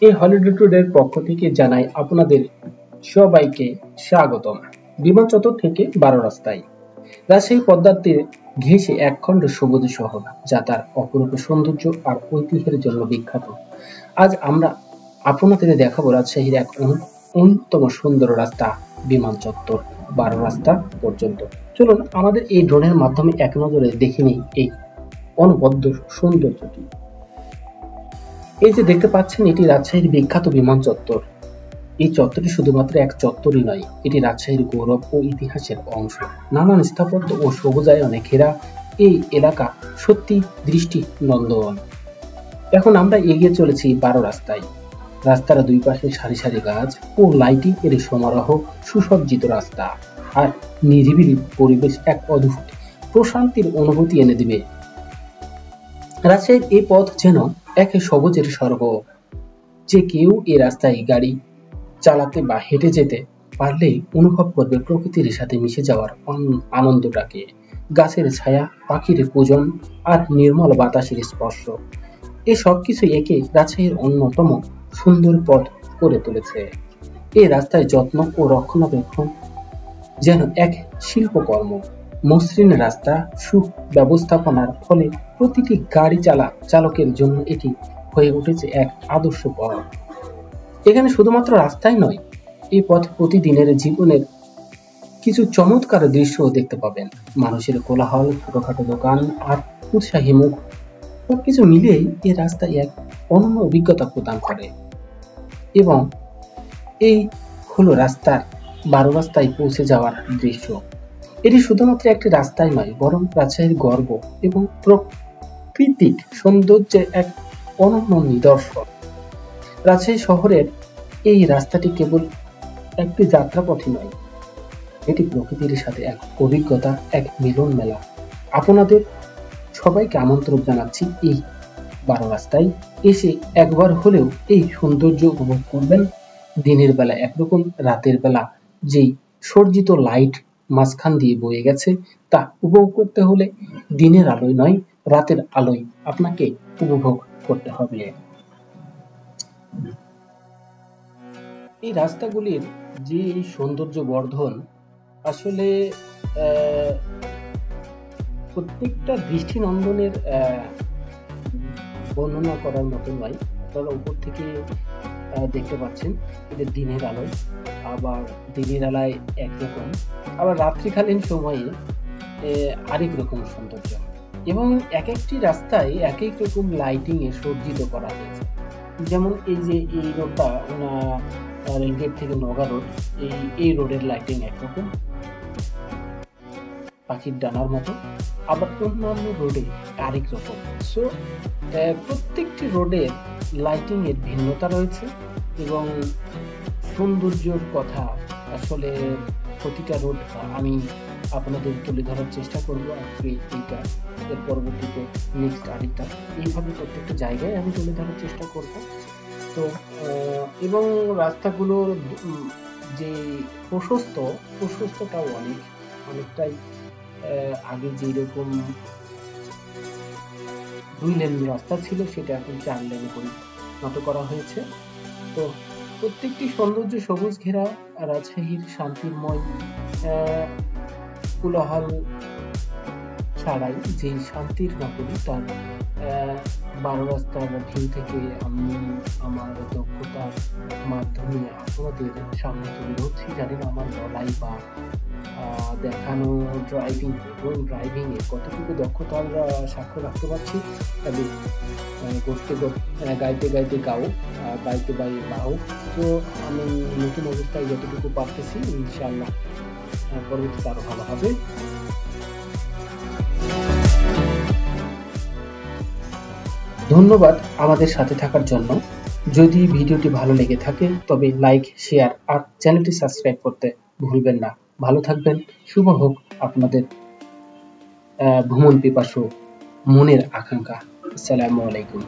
এই হলিডে ট্যুরের পক্ষ থেকে জানাই আপনাদের সবাইকে স্বাগতম। বিমান চত্বর থেকে 12 রাস্তায় রাজশাহী পদ্মার তীরে ঘেঁষে একখণ্ড সবুজ শহর, যা তার অপরূপ সৌন্দর্য আর ঐতিহ্যের জন্য বিখ্যাত। আজ আমরা আপনাদের দেখাবো রাজশাহীর এক অন্যতম সুন্দর রাস্তা, বিমান চত্বর 12 রাস্তা পর্যন্ত। চলুন আমাদের এই ড্রোনের মাধ্যমে এক নজরে দেখে নিই এই অনবদ্য সৌন্দর্যটি। এই যে দেখতে পাচ্ছেন, এটি রাজশাহীর বিখ্যাত বিমান চত্বর। এই চত্বরটি শুধুমাত্র এক চত্বরই নয়, এটি রাজশাহীর গৌরব ও ইতিহাসের অংশ। নানান স্থাপত্য ও সবুজায়নে ঘেরা এই এলাকা সত্যি দৃষ্টি নন্দন। এখন আমরা এগিয়ে চলেছি 12 রাস্তায়। রাস্তার দুই পাশে সারি সারি গাছ ও লাইটিং এর সমারোহ, সুসজ্জিত রাস্তা আর নিরিবিলি পরিবেশ এক অদ্ভুত প্রশান্তির অনুভূতি এনে দিবে। রাজশাহীর এই পথ যেন এক সবুজের স্বর্গ। যে কেউ এই রাস্তায় গাড়ি চালাতে বা হেঁটে যেতে পারলেই অনুভব করবে প্রকৃতির সাথে মিশে যাওয়ার আনন্দটাকে। গাছের ছায়া, পাখির পূজন আর নির্মল বাতাসের স্পর্শ, এই সবকিছু একে রাজশাহীর অন্যতম সুন্দর পথ করে তুলেছে। এই রাস্তায় যত্ন ও রক্ষণাবেক্ষণ যেন এক শিল্পকর্ম। মসৃণ রাস্তা, সুব্যবস্থাপনার ফলে প্রতিটি গাড়ি চালকের জন্য এটি হয়ে উঠেছে এক আদর্শ পথ। এখানে শুধুমাত্র রাস্তাই নয়, এই পথ প্রতিদিনের জীবনের কিছু চমৎকার দৃশ্য দেখতে পাবেন। মানুষের কোলাহল, ছোটখাটো দোকান আর উৎসাহী মুখ, সবকিছু মিলিয়েই এই রাস্তায় এক অনন্য অভিজ্ঞতা প্রদান করে। এবং এই হলো রাস্তার 12 রাস্তায় পৌঁছে যাওয়ার দৃশ্য। এটি শুধুমাত্র একটি রাস্তাই নয়, বরং রাজশাহীর গর্ব এবং প্রাকৃতিক সৌন্দর্যের এক অনন্য নিদর্শন। রাজশাহী শহরের এই রাস্তাটি কেবল একটি যাত্রাপথই নয়, এটি প্রকৃতির সাথে এক অভিজ্ঞতা, এক মিলন মেলা। আপনাদের সবাইকে আমন্ত্রণ জানাচ্ছি এই 12 রাস্তায় এসে একবার হলেও এই সৌন্দর্য উপভোগ করবেন। দিনের বেলা একরকম, রাতের বেলা যেই সজ্জিত লাইট মাঝখান দিয়ে বয়ে গেছে, তা উপভোগ করতে হলে দিনের আলোয় নয়, রাতের আলোয় আপনাকে উপভোগ করতে হবে। এই রাস্তাগুলির যে সৌন্দর্য বর্ধন, আসলে প্রত্যেকটা দৃষ্টিনন্দনের বর্ণনা করার মতো নয়। আপনারা উপর থেকে দেখতে পাচ্ছেন এদের দিনের আলোয়, আবার দিনের আলোয় একরকম, আবার রাত্রিকালীন সময়ে আরেক রকম সৌন্দর্য। এবং এক একটি রাস্তায় এক এক রকম লাইটিং এ সজ্জিত করা হয়েছে। যেমন এই যে এই রোডটা, রেলগেট থেকে নগা রোড, এই রোডের লাইটিং একরকম, পাখির ডানার মতো, আবার অন্যান্য রোডে আরেক রকম। সো প্রত্যেকটি রোডের লাইটিং এর ভিন্নতা রয়েছে এবং সৌন্দর্যের কথা আসলে প্রতিটা রোড আমি আপনাদের তুলে ধরার চেষ্টা করবো। আজকে এইটা, এর পরবর্তীতে নেক্সট আরেকটা, এইভাবে প্রত্যেকটা জায়গায় আমি তুলে ধরার চেষ্টা করব। তো এবং রাস্তাগুলোর যে প্রশস্তটাও অনেকটাই আগে যেরকম 2 লেন রাস্তা ছিল, সেটা এখন 4 লেনে পরিণত করা হয়েছে। তো প্রত্যেকটি সৌন্দর্য সবুজ ঘেরা রাজশাহীর শান্তিময় কোলাহল ছাড়াই যে শান্তির নগরী, তার 12 রাস্তার ভিউ থেকে আমি আমার দক্ষতার মাধ্যমে আপনাদের সামনে তুলে ধরছি। জানি না আমার বলাই বা দেখানো ড্রাইভিং এ কতটুকু দক্ষতা আমরা সাক্ষ্য রাখতে পারছি। তবে গাইতে গাইতে গাও, গাইতে বাও। তো আমি নতুন অবস্থায় যতটুকু পারতেছি, ইনশাআল্লাহ পরবর্তীতে আরো ভালো হবে। ধন্যবাদ আমাদের সাথে থাকার জন্য। যদি ভিডিওটি ভালো লেগে থাকে তবে লাইক, শেয়ার আর চ্যানেলটি সাবস্ক্রাইব করতে ভুলবেন না। ভালো থাকবেন। শুভ হোক আপনাদের ভ্রমণ পিপাসু মনের আকাঙ্ক্ষা। আসসালামু আলাইকুম।